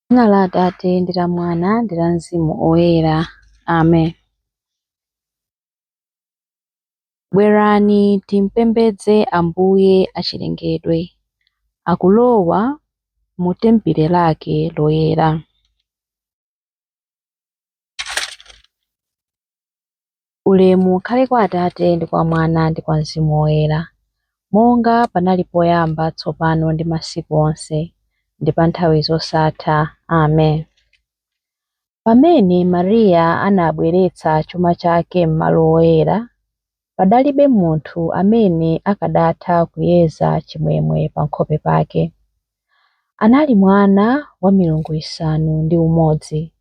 Dzina la Atate ndi la Mwana ndi la Mzimu Woyera. Amen. Bwerani timpembedze Ambuye achilengedwe, akulowa mu tembere lake loyera. Ulemu ukhale kwa Atate ndi kwa Mwana ndi kwa Mzimu Woyera, monga panali poyamba, tsopano ndi masiku onse, ndi pa nthawi zosatha. Amen. Pamene Mariya anabweretsa chuma chake m'malo woyera, padalibe munthu amene akadatha kuyeza chimwemwe pa nkhope pake. Anali mwana wa milungu isanu ndi umodzi,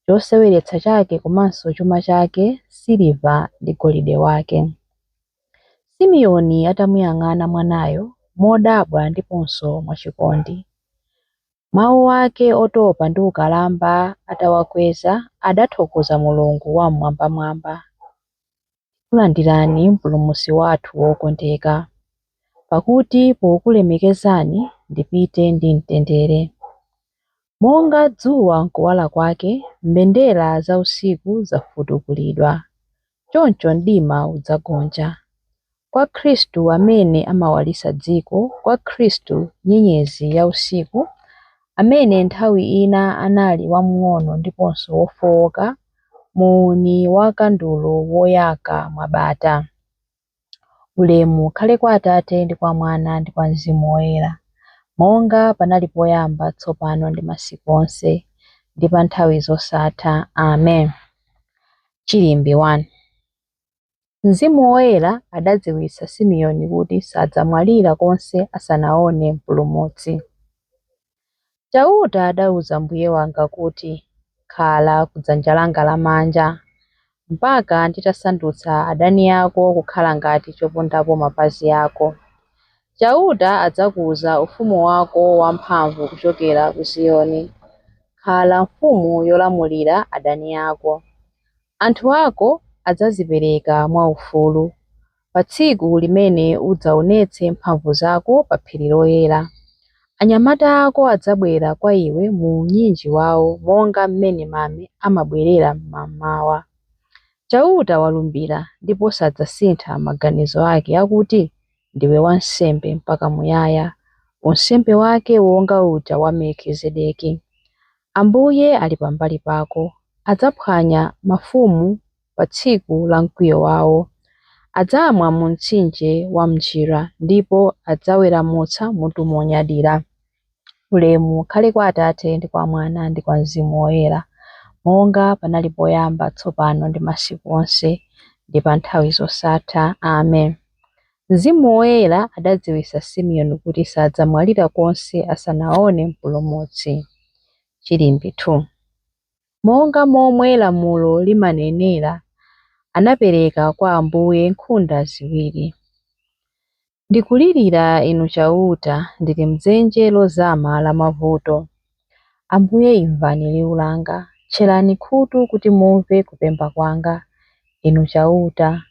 choseweretsa chake komanso chuma chake, siliva ndi golide wake. Simeoni atamuyang'ana mwanayo modabwa ndiponso mwachikondi, mawu ake otopa ndi ukalamba atawakweza, adathokoza Mulungu wamwambamwamba. Kulandirani mpulumutsi wathu wokondeka, pakuti pokulemekezani ndipite ndi mtendere. Monga dzuwa nkuwala kwake, mbendera za usiku zafutukulidwa, choncho mdima udzagonja. Kwa Khristu amene amawalitsa dziko, kwa Khristu nyenyezi ya usiku, amene nthawi ina anali wamng'ono ndiponso wofowoka, muuni wa kandulo woyaka mwabata. Ulemu ukhale kwa Atate ndi kwa Mwana ndi kwa Mzimu Woyera, monga panali poyamba, tsopano ndi masiku onse, ndi pa nthawi zosatha. Amen. Chilimbi 1. Mzimu Woyera adadziwitsa Simeoni kuti sadzamwalira konse asanaone mpulumutsi. Chauta adauza mbuye wanga kuti, khala kudzanja langa lamanja, mpaka nditasandutsa adani ako kukhala ngati chopondapo mapazi ako. Chauta adzakuza ufumu wako wamphamvu kuchokera ku Ziyoni. Khala mfumu yolamulira adani ako. Anthu ako adzazipereka mwaufulu pa tsiku limene udzaonetse mphamvu zako pa phiri loyera. Anyamata ako adzabwera kwa iwe mu unyinji wawo, monga mmene mame amabwerera mmamawa. Chauta walumbira ndipo sadzasintha maganizo ake akuti ndiwe wansembe mpaka muyaya, unsembe wake wonga uja wa Melikizedeki. Ambuye ali pambali pako, adzaphwanya mafumu pa tsiku la mkwiyo wawo. Adzamwa mu mtsinje wa mchira ndipo adzaweramutsa mutu monyadira. Ulemu ukhale kwa Atate ndi kwa Mwana ndi kwa Mzimu Woyera, monga panali poyamba, tsopano ndi masiku onse, ndi pa nthawi zosatha. Amen. Mzimu Woyera adadziwitsa Simeoni kuti sadzamwalira konse asanaone mpulumutsi. Chilimbi 2. Monga momwe lamulo limanenera, anapereka kwa Ambuye nkhunda ziwiri. Ndikulirira inu chauta, ndili mdzenje lozama la mavuto. Ambuye imvani liwu langa, tcherani khutu kuti mumve kupempha kwanga. Inu chauta,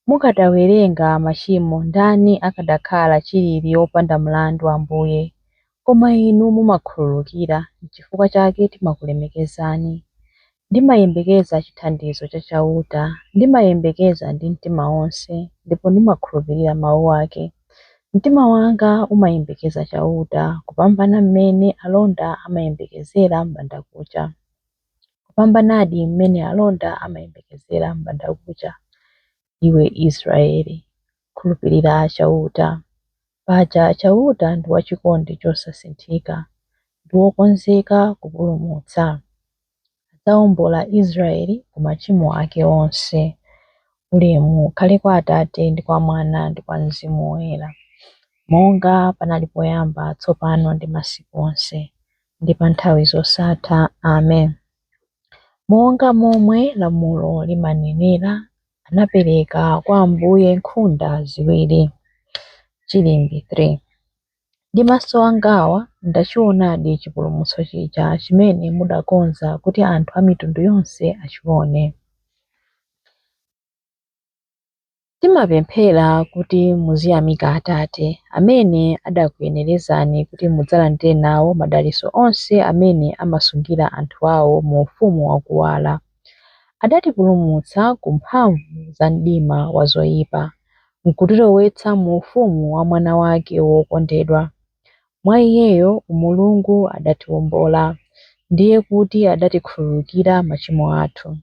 mukadawerenga machimo, ndani akadakhala chilili wopanda mlandu Ambuye? Koma inu mumakhululukira, n'chifukwa chake timakulemekezani. Ndimayembekeza chithandizo cha chauta, ndimayembekeza ndi mtima wonse, ndipo ndimakhulupirira mawu ake. Mtima wanga umayembekeza chauta, kupambana mmene alonda amayembekezera m'bandakucha. Kupambanadi mmene alonda amayembekezera m'bandakucha. Iwe Israeli, khulupirira chauta. Paja chauta ndi wachikondi chosasinthika, ndi wokonzeka kupulumutsa. Adzawombola Israeli ku machimo ake onse. Ulemu ukhale kwa Atate ndi kwa Mwana ndi kwa Mzimu Woyera, monga panali poyamba, tsopano ndi masiku onse, ndi pa nthawi zosatha. Amen. Monga momwe lamulo limanenera, anapereka kwa Ambuye nkhunda ziwiri. Chilimbi 3. Ndi maso angawa ndachionadi chipulumutso chija chimene mudakonza kuti anthu a mitundu yonse achione. Timapemphera kuti muziyamika Atate amene adakuyenerezani kuti mudzalandire nawo madalitso onse amene amasungira anthu awo mu ufumu wakuwala. Adatipulumutsa ku mphamvu za mdima wa zoyipa, nkutilowetsa mu ufumu wa mwana wake wokondedwa. Mwa iyeyo umulungu adatiwombola, ndiye kuti adatikhululukira machimo athu.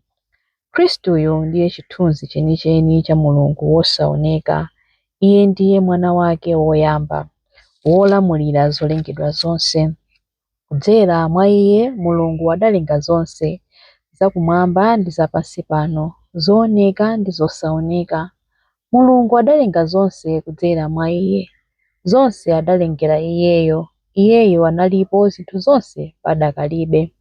Khristuyo ndiye chithunzi chenicheni cha Mulungu wosaoneka. Iye ndiye mwana wake woyamba, wolamulira zolengedwa zonse. Kudzera mwa iye Mulungu adalenga zonse, zakumwamba ndi zapansi pano, zooneka ndi zosaoneka. Mulungu adalenga zonse kudzera mwa iye. Zonse adalengera iyeyo. Iyeyo analipo zinthu zonse padakalibe.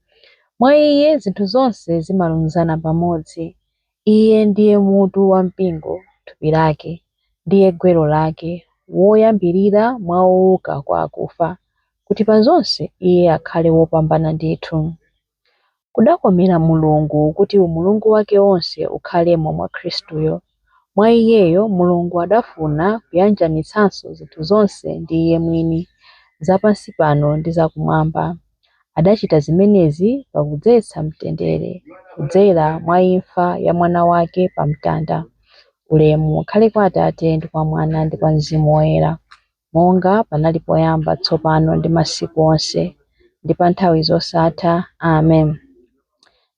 Mwa iye zinthu zonse zimalumikizana pamodzi. Iye ndiye mutu wa mpingo, thupi lake, ndiye gwero lake, woyambirira mwa owuka kwa akufa, kuti pa zonse iye akhale wopambana ndithu. Kudakomera Mulungu kuti umulungu wake wonse ukhalemo mwa Khristuyo. Mwa iyeyo Mulungu adafuna kuyanjanitsanso zinthu zonse ndi iye mwini, zapansi pano ndi zakumwamba. Adachita zimenezi pakudzetsa mtendere, kudzera mwa imfa ya mwana wake pa mtanda. Ulemu ukhale kwa Atate ndi kwa Mwana ndi kwa Mzimu Woyera, monga panali poyamba, tsopano ndi masiku onse, ndi pa nthawi zosatha. Amen.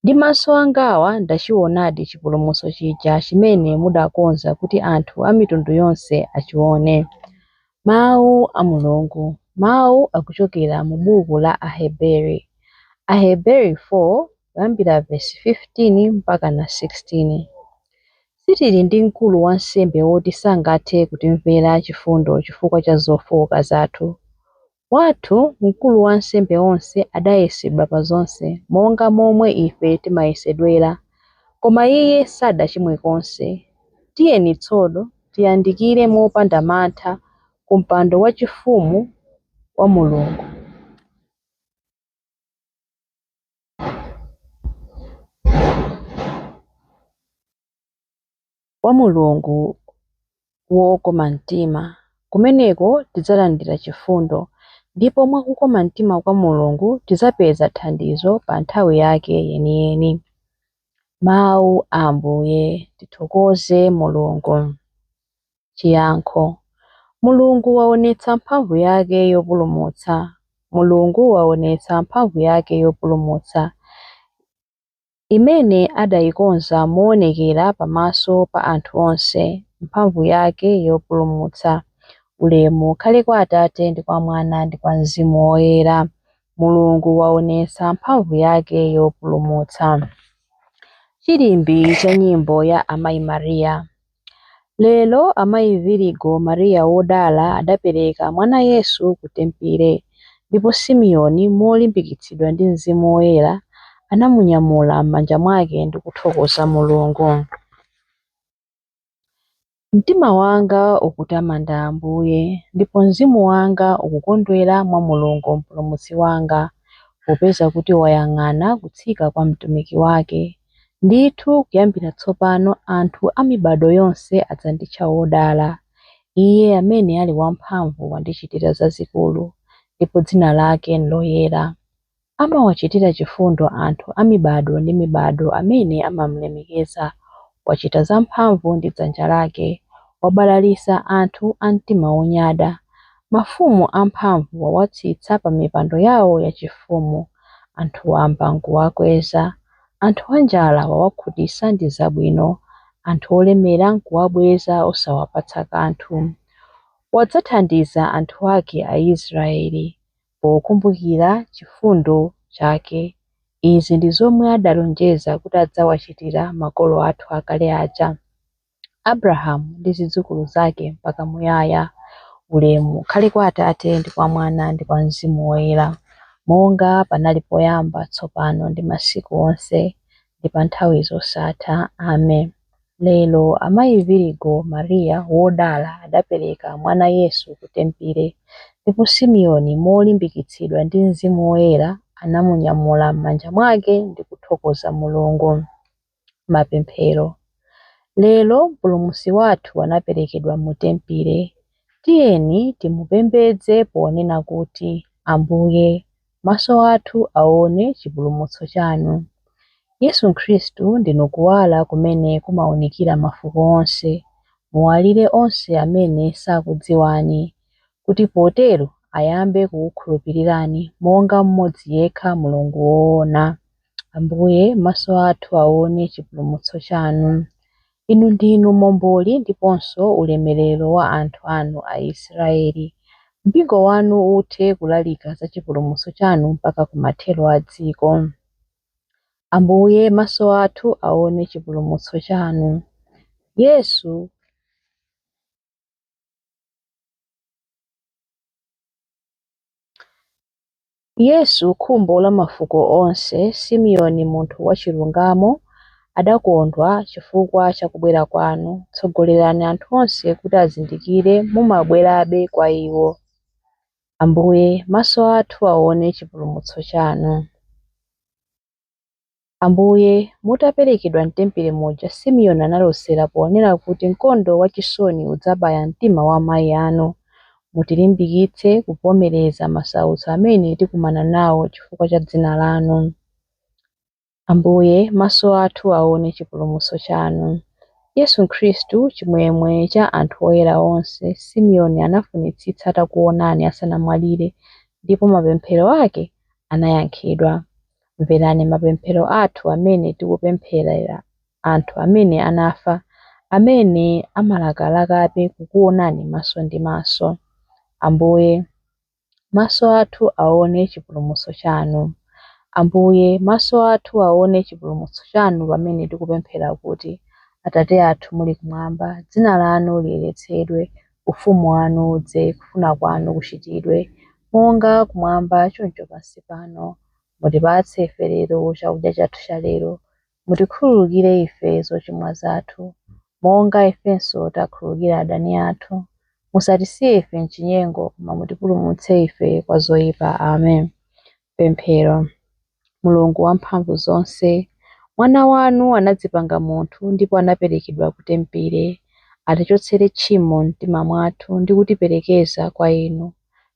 Ndi maso angawa ndachionadi chipulumutso chija chimene mudakonza kuti anthu a mitundu yonse achione. Mawu a Mulungu. Mawu akuchokera mu buku la Aheberi. Aheberi 4 kuyambira verse 15 mpaka na 16. Sitili ndi mkulu wansembe woti sangathe kutimvera chifundo chifukwa cha zofowoka zathu. Wathu mkulu wansembe onse adayesedwa pa zonse, monga momwe ife timayesedwera, koma iye sadachimwe konse. Tiyeni tsono tiyandikire mopanda mantha ku mpando wachifumu wa Mulungu. Wa Mulungu wokoma mtima, kumeneko tidzalandira chifundo, ndipo mwakukoma mtima kwa Mulungu tidzapeza thandizo pa nthawi yake yeniyeni. Mawu a Ambuye. Tithokoze Mulungu. Chiyankho. Mulungu waonetsa mphamvu yake yopulumutsa. Mulungu waonetsa mphamvu yake yopulumutsa, imene adayikonza moonekera pamaso pa anthu onse, mphamvu yake yopulumutsa. Ulemu ukhale kwa Atate ndi kwa Mwana ndi kwa Mzimu Woyera. Mulungu waonetsa mphamvu yake yopulumutsa. Chilimbi cha nyimbo ya Amayi Mariya. Lero Amayi Virigo Mariya wodala adapereka mwana Yesu ku Tempile, ndipo Simeoni molimbikitsidwa ndi Mzimu Woyera anamunyamula m'manja mwake ndi kuthokoza Mulungu. Mtima wanga ukutamanda Ambuye, ndipo mzimu wanga ukukondwera mwa Mulungu mpulumutsi wanga, popeza kuti wayang'ana kutsika kwa mtumiki wake. Ndithu kuyambira tsopano anthu a mibado yonse adzanditcha wodala. Iye amene ali wamphamvu wandichitira zazikulu, ndipo dzina lake nloyera. Amawachitira chifundo anthu a mibado ndi mibado amene amamulemekeza. Wachita zamphamvu ndi dzanja lake, wabalalisa anthu a mtima wonyada. Mafumu amphamvu wawatsitsa pa mipando yawo yachifumu. Anthu wamba nkuwakweza, anthu anjala wawakhutitsa ndi zabwino, anthu olemera nkuwabweza osawapatsa kanthu. Wadzathandiza anthu ake a Israeli, pokumbukira chifundo chake. Izi ndi zomwe adalonjeza kuti adzawachitira makolo athu akale aja, Abrahamu ndi zidzukulu zake mpaka muyaya. Ulemu ukhale kwa Atate ndi kwa Mwana ndi kwa Mzimu Woyera, monga panali poyamba, tsopano ndi masiku onse, ndi pa nthawi zosatha. Amen. Lero Amayi Virigo Mariya wodala adapereka mwana Yesu ku Tempile, ndipo Simeoni molimbikitsidwa ndi Mzimu Woyera anamunyamula m'manja mwake ndi kuthokoza Mulungu. Mapemphero. Lero mpulumutsi wathu anaperekedwa mu tempile. Tiyeni timupembedze ponena kuti, Ambuye, maso athu aone chipulumutso chanu. Yesu Khristu ndinu kuwala kumene kumawunikira mafuko onse. Muwalire onse amene sakudziwani, kuti potero ayambe kukukhulupirirani monga mmodzi yekha Mulungu woona. Ambuye, maso athu aone chipulumutso chanu. Inu ndinu momboli ndiponso ulemerero wa anthu anu Aisraeli. Mpingo wanu uthe kulalika za chipulumutso chanu mpaka kumathero a dziko. Ambuye, maso athu aone chipulumutso chanu. Yesu khumbo la mafuko onse, Simeoni munthu wachilungamo, adakondwa chifukwa cha kubwera kwanu. Tsogolerani anthu onse kuti azindikire mumabwerabe kwa iwo. Ambuye, maso athu aone chipulumutso chanu. Ambuye, mutaperekedwa mtempere muja, Simeoni analosera ponena kuti mkondo wachisoni udzabaya mtima wa amayi anu. Mutilimbikitse kuvomereza masautso amene tikumana nawo chifukwa cha dzina lanu. Ambuye, maso athu aone chipulumutso chanu. Yesu Khristu, chimwemwe cha anthu oyera onse, Simeoni anafunitsitsa atakuonani asanamwalire, ndipo mapemphero ake anayankhidwa. Mverani mapemphero athu amene tikupempherera anthu amene anafa, amene amalakalakabe kukuonani maso ndi maso. Ambuye, maso athu aone chipulumutso chanu. Ambuye, maso athu aone chipulumutso chanu pamene tikupemphera kuti, Atate athu muli kumwamba, dzina lanu liyeretsedwe, ufumu wanu udze, kufuna kwanu kuchitidwe, monga kumwamba choncho pansi pano. Mutipatse ife lero chakudya chathu cha lero. Mutikhululukire ife zochimwa zathu, monga ifenso takhululukira adani athu. Musatisiye ife m'chinyengo, koma mutipulumutse ife kwa zoyipa. Amen. Pemphero. Mulungu wamphamvu zonse, mwana wanu anadzipanga munthu ndipo anaperekedwa ku tempile. Atichotsere tchimo mtima mwathu ndi kutiperekeza kwa inu.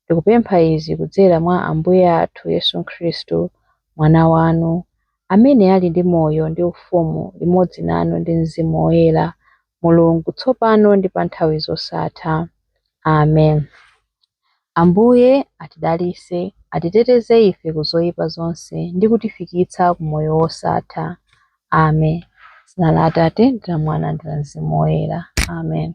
Tikupempha izi kudzera mwa Ambuye athu Yesu Khristu, mwana wanu, amene ali ndi moyo ndi ufumu limodzi nanu ndi Mzimu Woyera, Mulungu tsopano ndi pa nthawi zosatha. Amen. Ambuye atidalitse, atiteteze ife ku zoyipa zonse ndi kutifikitsa ku moyo wosatha. Amen. Dzina la Atate ndi la Mwana ndi la Mzimu Woyera. Amen.